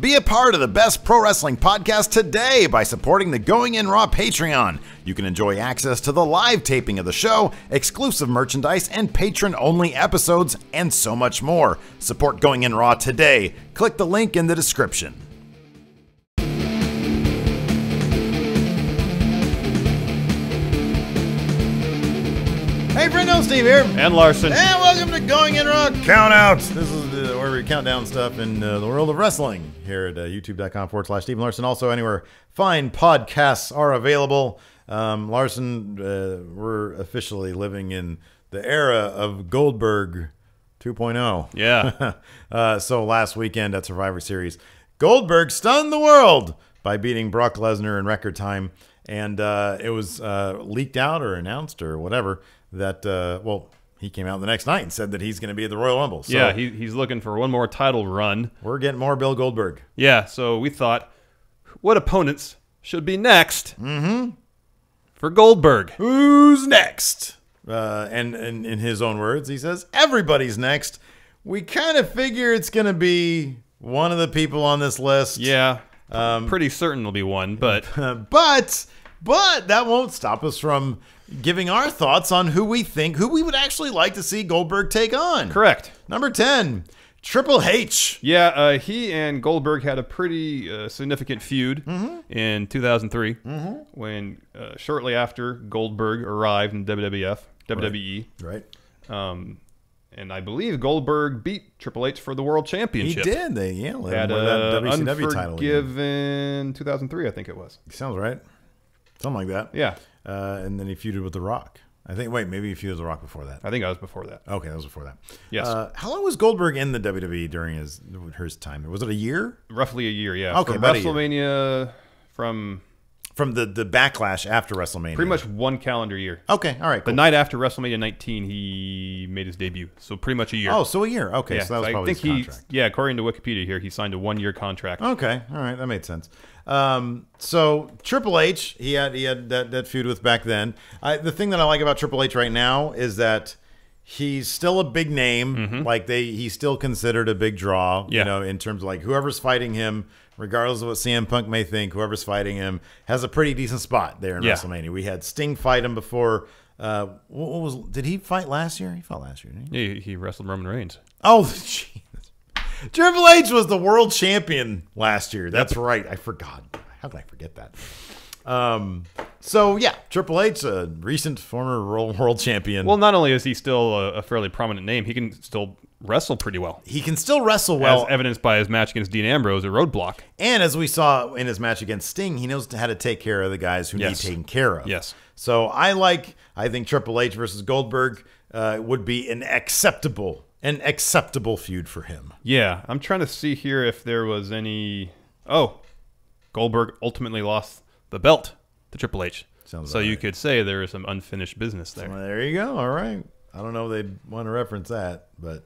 Be a part of the best pro wrestling podcast today by supporting the Going In Raw Patreon. You can enjoy access to the live taping of the show, exclusive merchandise, and patron-only episodes, and so much more. Support Going In Raw today. Click the link in the description. Hey, friendo, Steve here. And Larson. And welcome to Going In Raw Count Out. This is where we count down stuff in the world of wrestling here at youtube.com/Steve Larson. Also, anywhere fine podcasts are available. Larson, we're officially living in the era of Goldberg 2.0. Yeah. So last weekend at Survivor Series, Goldberg stunned the world by beating Brock Lesnar in record time. And it was leaked out or announced or whatever that, well, he came out the next night and said that he's going to be at the Royal Rumble. So yeah, he's looking for one more title run. we're getting more Bill Goldberg. Yeah, so we thought, what opponents should be next for Goldberg? Who's next? And in his own words, he says, everybody's next. We kind of figure it's going to be one of the people on this list. Yeah, pretty certain it'll be one, but... but that won't stop us from giving our thoughts on who we would actually like to see Goldberg take on. Correct. Number 10, Triple H. Yeah, he and Goldberg had a pretty significant feud in 2003 when shortly after Goldberg arrived in WWE. Right. And I believe Goldberg beat Triple H for the World Championship. He did. They let had him win that WCW title. Unforgiven 2003, I think it was. Sounds right. Something like that. Yeah. And then he feuded with The Rock. I think, wait, maybe he feuded with The Rock before that. I think I was before that. Okay, that was before that. Yes. How long was Goldberg in the WWE during his time? Was it a year? Roughly a year, yeah. Okay, from about a year. WrestleMania, from the backlash after WrestleMania. pretty much one calendar year. Okay, all right, The cool. night after WrestleMania 19, he made his debut. So pretty much a year. Oh, so a year. Okay, yeah, so that was I probably think his contract. yeah, according to Wikipedia here, he signed a one-year contract. Okay, all right, that made sense. So Triple H, he had that feud with back then. The thing that I like about Triple H right now is that he's still a big name. Like he's still considered a big draw. Yeah. You know, in terms of like whoever's fighting him, regardless of what CM Punk may think, whoever's fighting him has a pretty decent spot there in WrestleMania. We had Sting fight him before. Did he fight last year? He fought last year, didn't he? He wrestled Roman Reigns. Oh, jeez. Triple H was the world champion last year. That's right. I forgot. How did I forget that? So, yeah, Triple H, a recent former world champion. Well, not only is he still a fairly prominent name, he can still wrestle pretty well. He can still wrestle well. As evidenced by his match against Dean Ambrose at Roadblock. And as we saw in his match against Sting, he knows how to take care of the guys who need taken care of. Yes. So I think Triple H versus Goldberg would be an acceptable feud for him. Yeah, I'm trying to see here if there was any... Oh, Goldberg ultimately lost the belt to Triple H. Sounds so about you right. could say there is some unfinished business there. Well, there you go. All right. I don't know if they'd want to reference that, but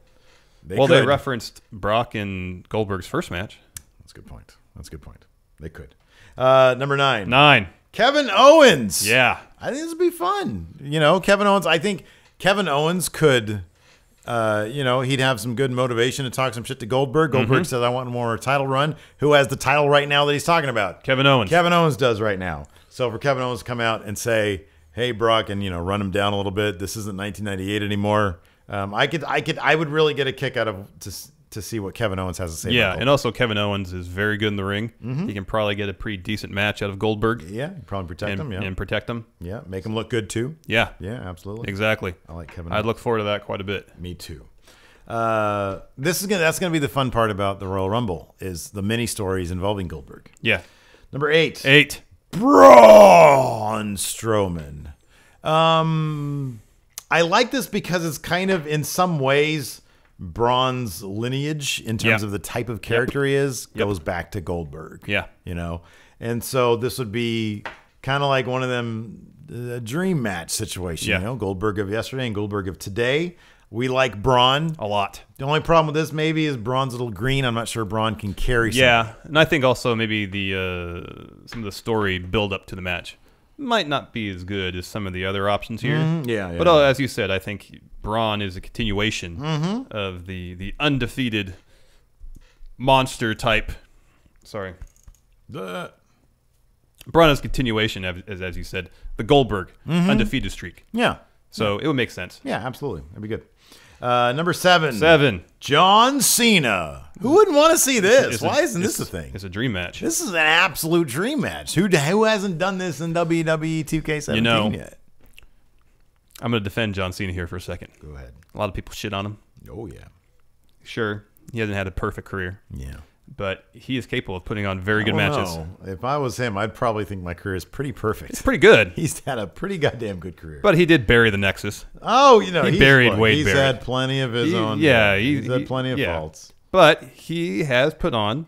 they Well, could. they referenced Brock in Goldberg's first match. That's a good point. That's a good point. They could. Number 9. 9. Kevin Owens. Yeah. I think this would be fun. You know, Kevin Owens, I think Kevin Owens could, he'd have some good motivation to talk some shit to Goldberg. Goldberg says, I want more title run. Who has the title right now that he's talking about? Kevin Owens. Kevin Owens does right now. So for Kevin Owens to come out and say, hey, Brock, and, run him down a little bit. This isn't 1998 anymore. I would really get a kick out of to see what Kevin Owens has to say. Yeah, about and also Kevin Owens is very good in the ring. He can probably get a pretty decent match out of Goldberg. Yeah, probably protect him. Yeah, and protect him. Yeah, make him look good too. Yeah, yeah, absolutely. Exactly. I like Kevin. I'd look forward to that quite a bit. Me too. That's gonna be the fun part about the Royal Rumble is the mini stories involving Goldberg. Yeah. Number 8. 8. Braun Strowman. I like this because it's kind of in some ways Braun's lineage in terms of the type of character he is goes back to Goldberg. Yeah. And so this would be kind of like one of them dream match situation. Yeah. Goldberg of yesterday and Goldberg of today. We like Braun a lot. The only problem with this maybe is Braun's a little green. I'm not sure Braun can carry something. Yeah, and I think also maybe some of the story build up to the match might not be as good as some of the other options here. Yeah. But as you said, I think Braun is a continuation of the undefeated monster type Sorry. The Braun is continuation, as you said, the Goldberg undefeated streak. Yeah. So it would make sense. Yeah, absolutely. That'd be good. Number 7. 7. John Cena. Who wouldn't want to see this? Why isn't this a thing? It's a dream match. This is an absolute dream match. Who hasn't done this in WWE 2K17 yet? I'm going to defend John Cena here for a second. Go ahead. A lot of people shit on him. Oh, yeah. Sure, he hasn't had a perfect career. Yeah. But he is capable of putting on very good matches. If I was him, I'd probably think my career is pretty perfect. It's pretty good. He's had a pretty goddamn good career. But he did bury the Nexus. Oh, you know, he buried Wade. He's had plenty of his own. Yeah, he's had plenty of faults. But he has put on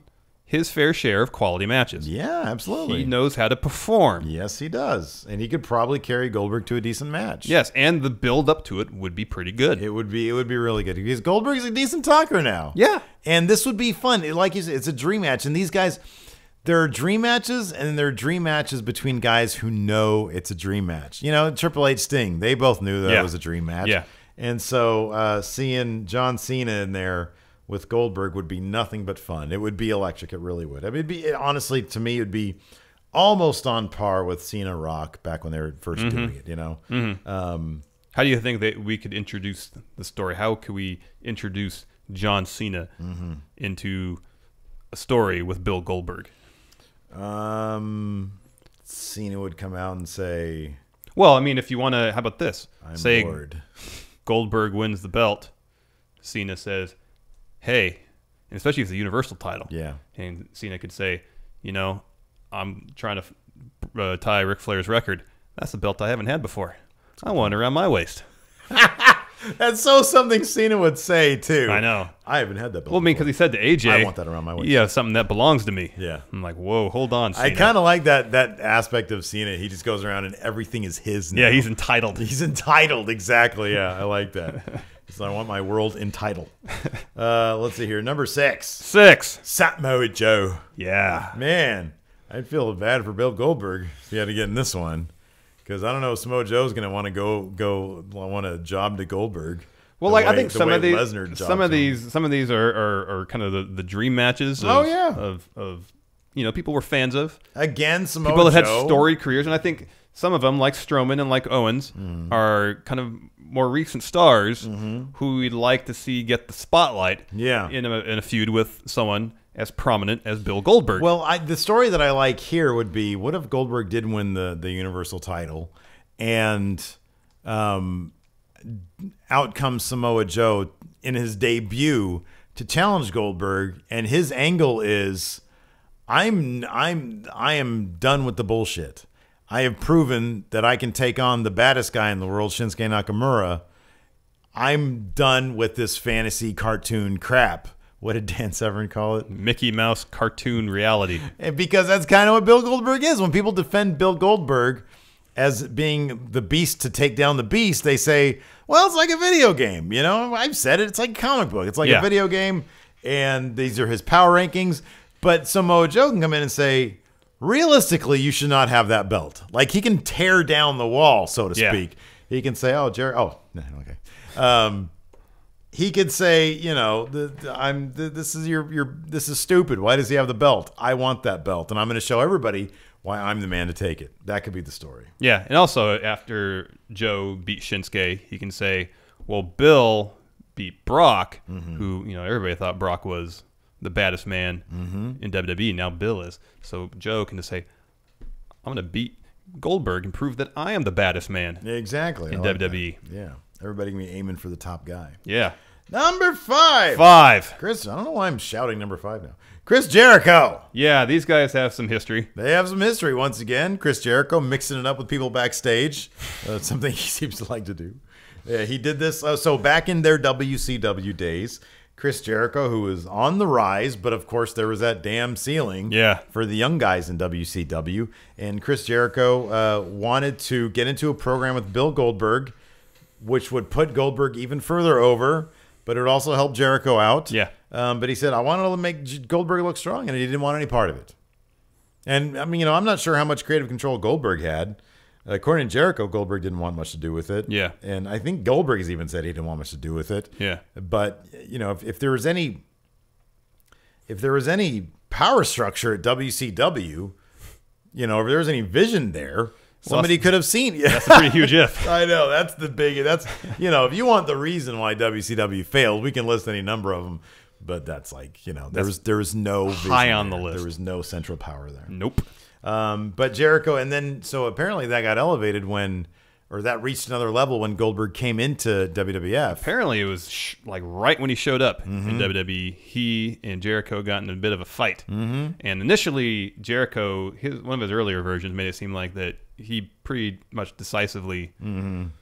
his fair share of quality matches. Yeah, absolutely. He knows how to perform. Yes, he does. And he could probably carry Goldberg to a decent match. Yes, and the build up to it would be pretty good. It would be really good. Because Goldberg's a decent talker now. Yeah. And this would be fun. Like you said, it's a dream match. And these guys, there are dream matches, and there are dream matches between guys who know it's a dream match. You know, Triple H, Sting, they both knew that it was a dream match. Yeah. And so seeing John Cena in there with Goldberg would be nothing but fun. It would be electric. It really would. I mean, honestly, to me, it would be almost on par with Cena Rock back when they were first doing it, you know? How do you think that we could introduce the story? How could we introduce John Cena into a story with Bill Goldberg? Cena would come out and say... Well, I mean, if you want to... How about this? I'm say bored. Goldberg wins the belt. Cena says... Hey, and especially if it's a Universal title. Yeah. And Cena could say, you know, I'm trying to tie Ric Flair's record. That's a belt I haven't had before. I want it around my waist. That's so something Cena would say, too. I know. I haven't had that belt Well, I mean, because he said to AJ, I want that around my waist. Yeah, something that belongs to me. Yeah. I'm like, whoa, hold on, Cena. I kind of like that aspect of Cena. He just goes around and everything is his now. Yeah, he's entitled. He's entitled, exactly. Yeah, I like that. So I want my world entitled. Let's see here. Number 6. 6. Samoa Joe. Yeah. Man, I'd feel bad for Bill Goldberg if he had to get in this one. Because I don't know if Samoa Joe's going to want to want a job to Goldberg. Well, like I think some of these are kind of the dream matches. Of you know, people were fans of. Again, Samoa Joe. People that Joe. had storied careers, and I think some of them, like Strowman and like Owens, are kind of more recent stars who we'd like to see get the spotlight. Yeah. In a feud with someone as prominent as Bill Goldberg. Well, the story that I like here would be, what if Goldberg did win the Universal title, and out comes Samoa Joe in his debut to challenge Goldberg, and his angle is, I am done with the bullshit. I have proven that I can take on the baddest guy in the world, Shinsuke Nakamura. I'm done with this fantasy cartoon crap. What did Dan Severn call it? Mickey Mouse cartoon reality. And because that's kind of what Bill Goldberg is. When people defend Bill Goldberg as being the beast to take down the beast, they say, well, it's like a video game. You know, I've said it. It's like a comic book. It's like a video game, and these are his power rankings. But Samoa Joe can come in and say, realistically, you should not have that belt. Like, he can tear down the wall, so to speak. He can say, oh, Jerry, oh, no, okay. He could say, you know, this is stupid. Why does he have the belt? I want that belt, and I'm going to show everybody why I'm the man to take it. That could be the story. Yeah, and also after Joe beat Shinsuke, he can say, well, Bill beat Brock, who, you know, everybody thought Brock was the baddest man in WWE. Now Bill is. So Joe can just say, I'm going to beat Goldberg and prove that I am the baddest man. Exactly. In WWE. That. Yeah. Everybody can be aiming for the top guy. Yeah. Number 5. 5. Chris, I don't know why I'm shouting number 5 now. Chris Jericho. Yeah, these guys have some history. They have some history once again. Chris Jericho mixing it up with people backstage. Something he seems to like to do. Yeah, he did this. So back in their WCW days, Chris Jericho, who was on the rise, but of course there was that damn ceiling for the young guys in WCW. And Chris Jericho wanted to get into a program with Bill Goldberg, which would put Goldberg even further over, but it would also help Jericho out. Yeah. But he said, I wanted to make Goldberg look strong, and he didn't want any part of it. And, I mean, you know, I'm not sure how much creative control Goldberg had. According to Jericho, Goldberg didn't want much to do with it. Yeah. And I think Goldberg has even said he didn't want much to do with it. Yeah. But, you know, if there was any power structure at WCW, you know, if there was any vision there, somebody could have seen. That's a pretty huge if. I know, that's the big. That's, you know, if you want the reason why WCW failed, we can list any number of them. But that's like, you know, there was no vision high on there. the list. There was no central power there. Nope. But Jericho, and then so apparently that got elevated when, or that reached another level when Goldberg came into WWF. Apparently it was like right when he showed up in WWE, he and Jericho got in a bit of a fight. And initially, Jericho, one of his earlier versions made it seem like that he pretty much decisively and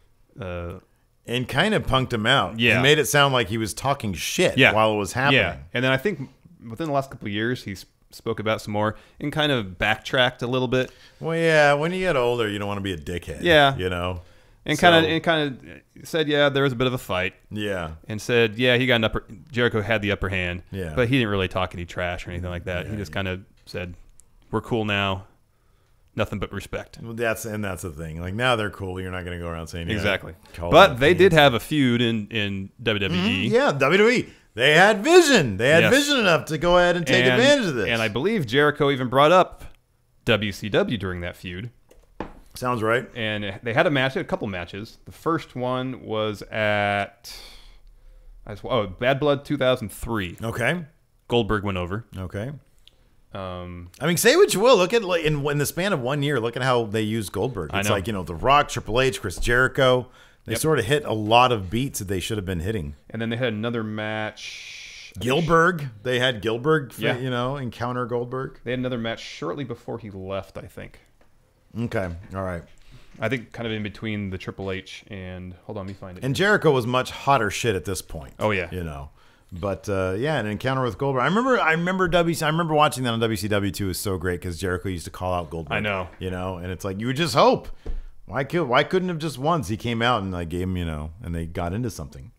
kind of punked him out. Yeah. He made it sound like he was talking shit while it was happening. Yeah. And then I think within the last couple of years, he's spoke about some more and kind of backtracked a little bit. Well, yeah, when you get older, you don't want to be a dickhead. Yeah. You know? And kind of said, yeah, there was a bit of a fight. Yeah. And said, yeah, he got Jericho had the upper hand. Yeah. But he didn't really talk any trash or anything like that. He just kind of said, we're cool now. Nothing but respect. Well, that's the thing. Like, now they're cool. You're not going to go around saying exactly. But they did have a feud in WWE. Yeah, WWE. They had vision. They had vision enough to go ahead and take advantage of this. And I believe Jericho even brought up WCW during that feud. Sounds right. And they had a match, a couple matches. The first one was at Bad Blood 2003. Okay. Goldberg went over. Okay. I mean, say what you will. Look at in the span of 1 year. Look at how they used Goldberg. It's like, you know, The Rock, Triple H, Chris Jericho. They sort of hit a lot of beats that they should have been hitting. And then they had another match. Gilberg. They had Gilberg, you know, encounter Goldberg. They had another match shortly before he left, I think. Okay. All right. I think kind of in between the Triple H and hold on, let me find it. And Jericho was much hotter shit at this point. Oh yeah. You know. But yeah, an encounter with Goldberg. I remember watching that on WCW too. It was so great because Jericho used to call out Goldberg. I know. You know, and it's like you would just hope. Why couldn't have just once he came out and I gave him, you know, and they got into something.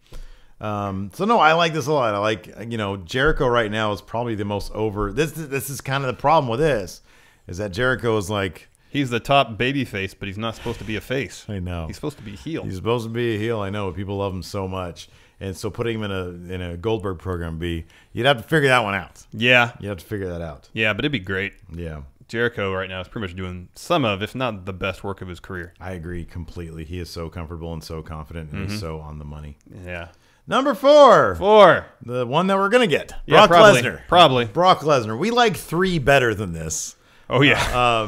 So no, I like this a lot. I like, you know, Jericho right now is probably the most over. This is kind of the problem with this, is that Jericho is like, he's the top baby face, but he's not supposed to be a face. I know. He's supposed to be heel. He's supposed to be a heel. I know, but people love him so much. And so putting him in a Goldberg program you'd have to figure that one out. Yeah. You'd have to figure that out. Yeah, but it'd be great. Yeah. Jericho right now is pretty much doing some of, if not the best work of his career. I agree completely. He is so comfortable and so confident and he's so on the money. Yeah. Number 4. 4. The one that we're going to get. Yeah, Brock Lesnar. Probably. Brock Lesnar. We like 3 better than this. Oh, yeah.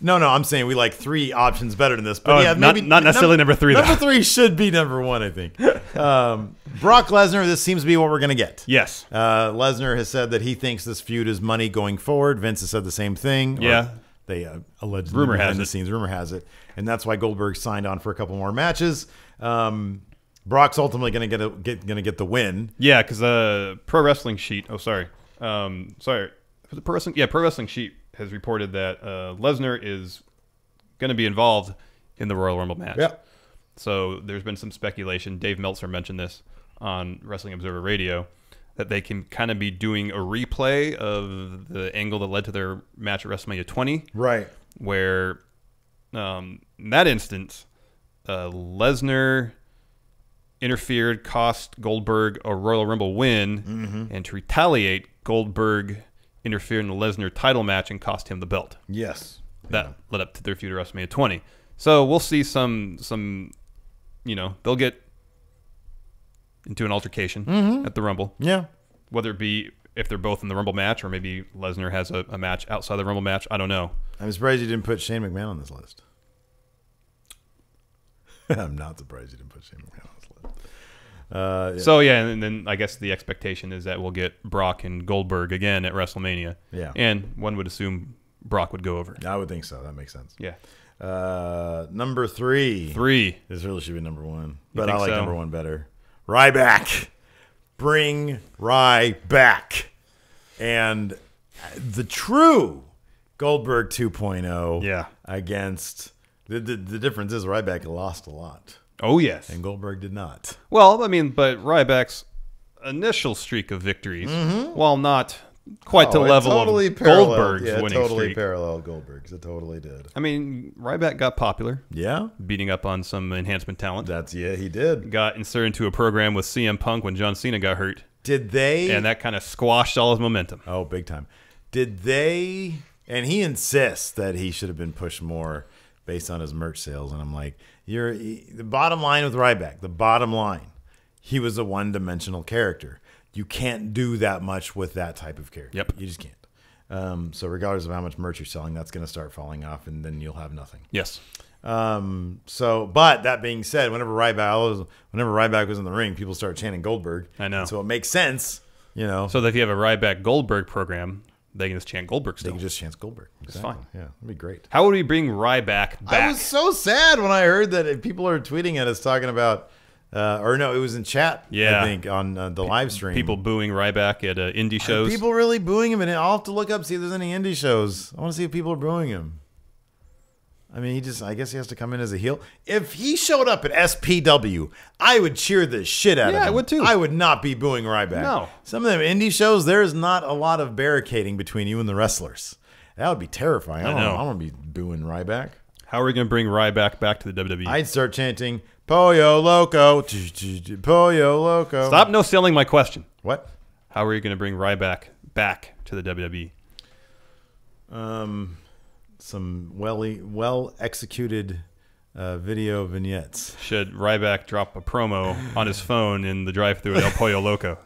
No, I'm saying we like 3 options better than this. But yeah, not maybe necessarily number 3, though. Number 3 should be number 1, I think. Brock Lesnar, this seems to be what we're going to get. Yes. Lesnar has said that he thinks this feud is money going forward. Vince has said the same thing. Yeah. They allegedly rumor behind has the it. scenes. Rumor has it. And that's why Goldberg signed on for a couple more matches. Brock's ultimately going to get the win. Yeah, because Pro Wrestling Sheet. Oh, sorry. Sorry. The Pro Wrestling Sheet has reported that Lesnar is going to be involved in the Royal Rumble match. Yeah. So there's been some speculation. Dave Meltzer mentioned this on Wrestling Observer Radio, that they can kind of be doing a replay of the angle that led to their match at WrestleMania 20. Right. Where in that instance, Lesnar interfered, cost Goldberg a Royal Rumble win, and to retaliate, Goldberg interfered in the Lesnar title match and cost him the belt. Yes. That led up to their feud at WrestleMania 20. So we'll see some you know, they'll get into an altercation at the Rumble. Yeah. Whether it be if they're both in the Rumble match or maybe Lesnar has a match outside the Rumble match. I don't know. I'm surprised you didn't put Shane McMahon on this list. I'm not surprised you didn't put Shane McMahon on this list. Yeah. So, yeah, and then I guess the expectation is that we'll get Brock and Goldberg again at WrestleMania. Yeah. And one would assume Brock would go over. I would think so. That makes sense. Yeah. Number 3. 3. This really should be number 1. But I think like so? number 1 better. Ryback. Bring Rye back. And the true Goldberg 2.0 Yeah. against... The difference is Ryback lost a lot. Oh, yes. And Goldberg did not. Well, I mean, but Ryback's initial streak of victories, while not quite to the level of Goldberg's winning totally streak. paralleled Goldberg's. It totally did. I mean, Ryback got popular. Yeah. Beating up on some enhancement talent. He did. Got inserted into a program with CM Punk when John Cena got hurt. Did they? And that kind of squashed all his momentum. Oh, big time. Did they? And he insists that he should have been pushed more based on his merch sales. And I'm like, the bottom line with Ryback. The bottom line, he was a one-dimensional character. You can't do that much with that type of character. Yep. You just can't. So regardless of how much merch you're selling, that's going to start falling off, and then you'll have nothing. Yes. But that being said, whenever Ryback was in the ring, people start chanting Goldberg. I know. So it makes sense, you know. So that if you have a Ryback Goldberg program, they can just chant Goldberg still. They can just chant Goldberg. It's fine. Yeah, that'd be great. How would we bring Ryback back? I was so sad when I heard that people are tweeting at us talking about, or no, it was in chat, yeah. I think, on the live stream. People booing Ryback at indie shows. Are people really booing him? And I'll have to look up, see if there's any indie shows. I want to see if people are booing him. I mean, I guess he has to come in as a heel. If he showed up at SPW, I would cheer the shit out of him. Yeah, I would too. I would not be booing Ryback. No. Some of them indie shows, there is not a lot of barricading between you and the wrestlers. That would be terrifying. I don't want to be booing Ryback. How are we going to bring Ryback back to the WWE? I'd start chanting, Pollo Loco, Pollo Loco. Stop no-selling my question. What? How are you going to bring Ryback back to the WWE? Some well-executed video vignettes. Should Ryback drop a promo on his phone in the drive-thru at El Pollo Loco?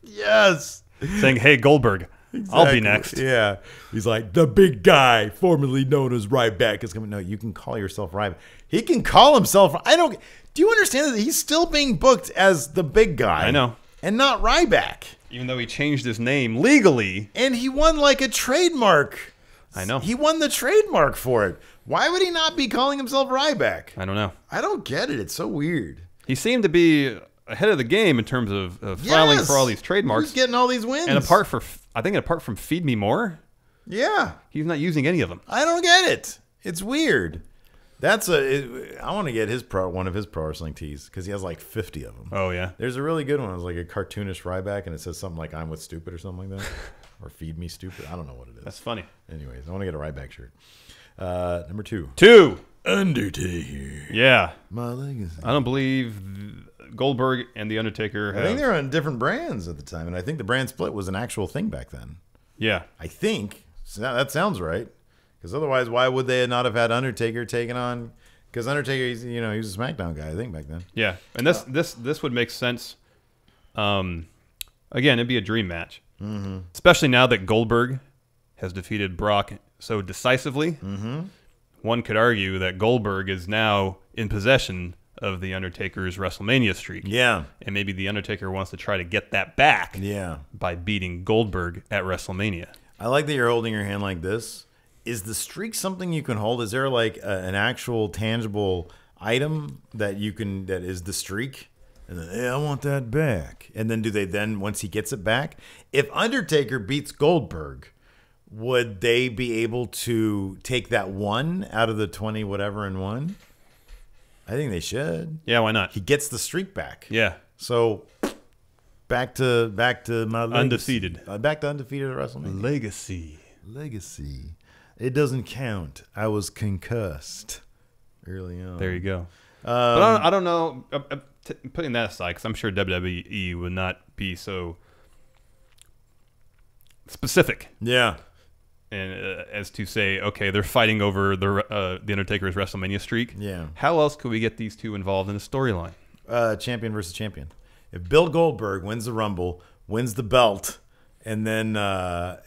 Yes. Saying, hey, Goldberg, exactly. I'll be next. Yeah. He's like, the big guy, formerly known as Ryback, is coming. No, you can call yourself Ryback. He can call himself. Do you understand that he's still being booked as the big guy? I know. And not Ryback. Even though he changed his name legally. And he won like a trademark. I know. He won the trademark for it. Why would he not be calling himself Ryback? I don't know. I don't get it. It's so weird. He seemed to be ahead of the game in terms of filing for all these trademarks. He's getting all these wins. And apart from Feed Me More, yeah, he's not using any of them. I don't get it. It's weird. I want to get one of his pro wrestling tees because he has like 50 of them. Oh yeah. There's a really good one. It's like a cartoonish Ryback, and it says something like "I'm with stupid" or something like that. Or feed me stupid. I don't know what it is. That's funny. Anyways, I want to get a Ryback shirt. Number 2. Undertaker. Yeah. My legacy. I don't believe Goldberg and the Undertaker have... I think they were on different brands at the time, and I think the brand split was an actual thing back then. Yeah. I think. So that sounds right. Because otherwise, why would they not have had Undertaker taken on? Because Undertaker, he was a SmackDown guy, I think, back then. Yeah. And this would make sense. Again, it'd be a dream match. Mm-hmm. Especially now that Goldberg has defeated Brock so decisively. Mm-hmm. One could argue that Goldberg is now in possession of the Undertaker's WrestleMania streak. Yeah. And maybe the Undertaker wants to try to get that back by beating Goldberg at WrestleMania. I like that you're holding your hand like this. Is the streak something you can hold? Is there like an actual tangible item that is the streak? And then, hey, I want that back. And then once he gets it back, if Undertaker beats Goldberg, would they be able to take that one out of the 20 whatever and one? I think they should. Yeah, why not? He gets the streak back. Yeah. So back to my legacy. Undefeated. Back to undefeated at WrestleMania. Legacy. It doesn't count. I was concussed early on. There you go. But I don't know. Putting that aside, because I'm sure WWE would not be so specific. Yeah. And as to say, okay, they're fighting over the Undertaker's WrestleMania streak. Yeah. How else could we get these two involved in a storyline? Champion versus champion. If Bill Goldberg wins the Rumble, wins the belt, and then but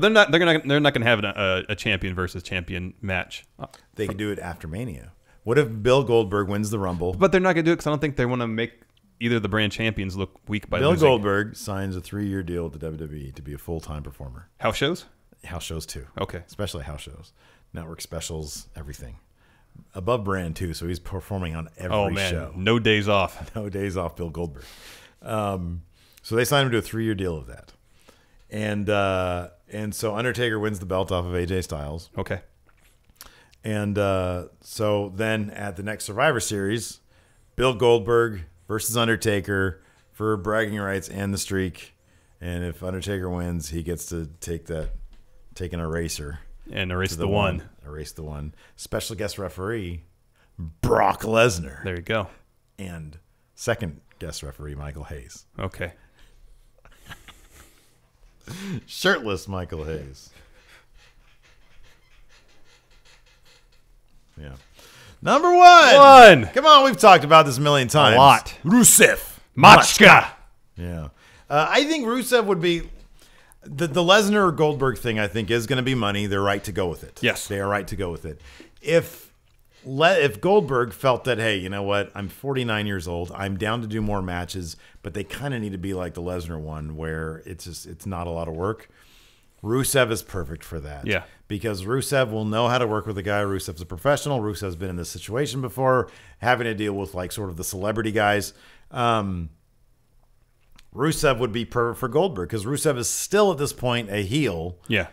they're not gonna have a champion versus champion match. They could do it after Mania. What if Bill Goldberg wins the Rumble? But they're not gonna do it because I don't think they want to make either the brand champions look weak by Bill losing. Goldberg signs a 3-year deal with the WWE to be a full-time performer. House shows? House shows too. Okay. Especially house shows. Network specials, everything. Above brand too, so he's performing on every show. No days off. No days off, Bill Goldberg. So they signed him to a 3-year deal of that. And so Undertaker wins the belt off of AJ Styles. Okay. And so then at the next Survivor Series, Bill Goldberg versus Undertaker for bragging rights and the streak. And if Undertaker wins, he gets to take an eraser. And erase the one. Erase the one. Special guest referee, Brock Lesnar. There you go. And second guest referee, Michael Hayes. Okay. Shirtless Michael Hayes. Yeah. Number one. Come on, we've talked about this a million times. A lot. Rusev. Machka. Yeah. I think Rusev would be... The Lesnar or Goldberg thing, I think, is going to be money. They're right to go with it. Yes. They are right to go with it. If Goldberg felt that, hey, you know what? I'm 49 years old. I'm down to do more matches, but they kind of need to be like the Lesnar one where it's not a lot of work. Rusev is perfect for that. Yeah. Because Rusev will know how to work with a guy. Rusev's a professional. Rusev's been in this situation before, having to deal with like sort of the celebrity guys. Rusev would be perfect for Goldberg because Rusev is still at this point a heel. Yeah.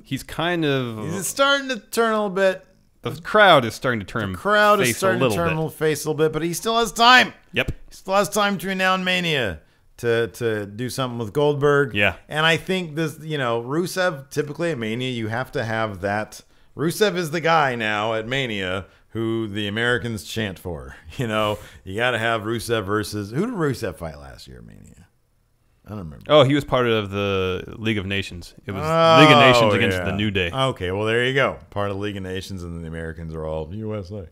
He's kind of... He's starting to turn a little bit. The crowd is starting to turn. The crowd is starting to turn a little face a little bit, but he still has time. Yep. He still has time between now and Mania to do something with Goldberg. Yeah. And I think this, Rusev, typically at Mania, you have to have that. Rusev is the guy now at Mania who the Americans chant for. You got to have Rusev versus... Who did Rusev fight last year at Mania? I don't remember. Oh, he was part of the League of Nations. It was League of Nations against the New Day. Okay, well, there you go. Part of the League of Nations, and the Americans are all USA.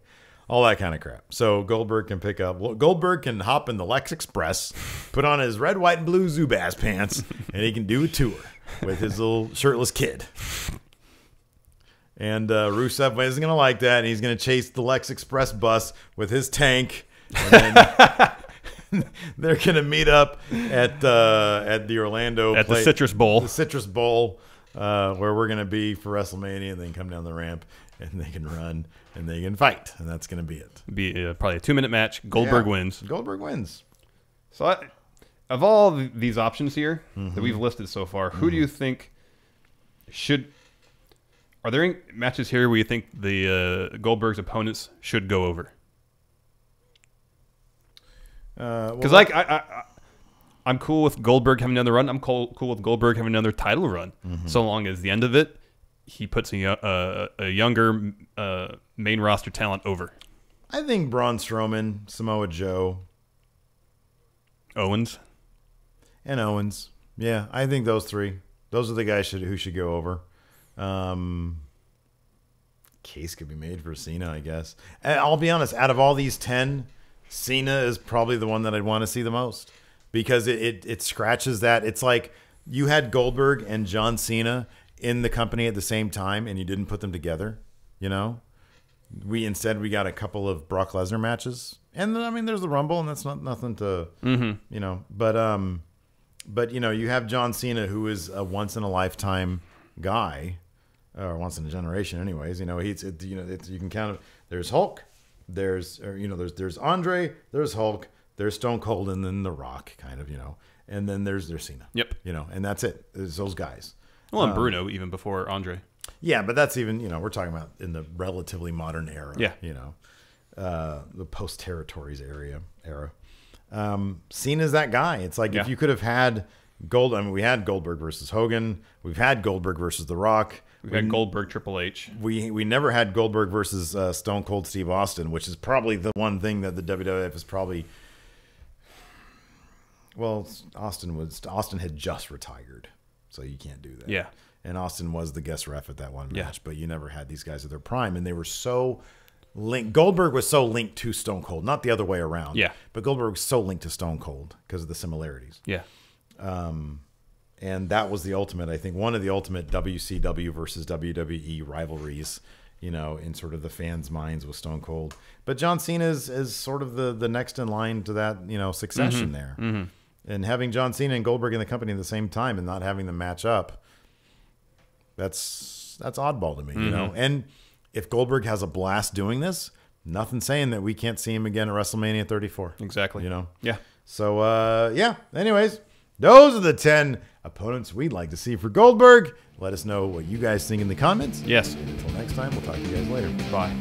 All that kind of crap. So Goldberg can pick up... Goldberg can hop in the Lex Express, put on his red, white, and blue Zubaz pants, and he can do a tour with his little shirtless kid. And Rusev isn't going to like that, and he's going to chase the Lex Express bus with his tank. And then... They're going to meet up at the Orlando the Citrus Bowl. The Citrus Bowl, where we're going to be for WrestleMania, and then come down the ramp, and they can run, and they can fight, and that's going to be it. Be probably a 2-minute match. Goldberg wins. Goldberg wins. So, of all these options here that we've listed so far, who do you think should... Are there any matches here where you think the Goldberg's opponents should go over? Because I'm cool with Goldberg having another run. I'm cool with Goldberg having another title run, so long as the end of it, he puts a younger main roster talent over. I think Braun Strowman, Samoa Joe, Owens. Yeah, I think those three. Those are the guys who should go over. Case could be made for Cena, I guess. And I'll be honest. Out of all these 10. Cena is probably the one that I'd want to see the most because it scratches that. It's like you had Goldberg and John Cena in the company at the same time and you didn't put them together, Instead we got a couple of Brock Lesnar matches. And I mean there's the Rumble and that's nothing to but you have John Cena who is a once in a lifetime guy or once in a generation anyways. You can count it. There's Hulk. There's Andre, there's Hulk, there's Stone Cold, and then The Rock, kind of, and then there's Cena. Yep. And that's it. There's those guys. Well, and Bruno even before Andre. Yeah, but that's even, we're talking about in the relatively modern era. Yeah. The post-territories era. Cena's that guy. It's like if you could have had we had Goldberg versus Hogan. We've had Goldberg versus The Rock. We've had Goldberg, Triple H. We never had Goldberg versus Stone Cold Steve Austin, which is probably the one thing that the WWF is probably... Well, Austin had just retired, so you can't do that. Yeah. And Austin was the guest ref at that one match, but you never had these guys at their prime, and they were so linked. Goldberg was so linked to Stone Cold, not the other way around. Yeah. But Goldberg was so linked to Stone Cold because of the similarities. Yeah. And that was the ultimate, I think, one of the ultimate WCW versus WWE rivalries, in sort of the fans' minds with Stone Cold. But John Cena is sort of the next in line to that, succession there. Mm-hmm. And having John Cena and Goldberg in the company at the same time and not having them match up, that's oddball to me, And if Goldberg has a blast doing this, nothing saying that we can't see him again at WrestleMania 34. Exactly. Yeah. So, anyways, those are the 10 opponents we'd like to see for Goldberg. Let us know what you guys think in the comments. Yes. And until next time, we'll talk to you guys later. Bye.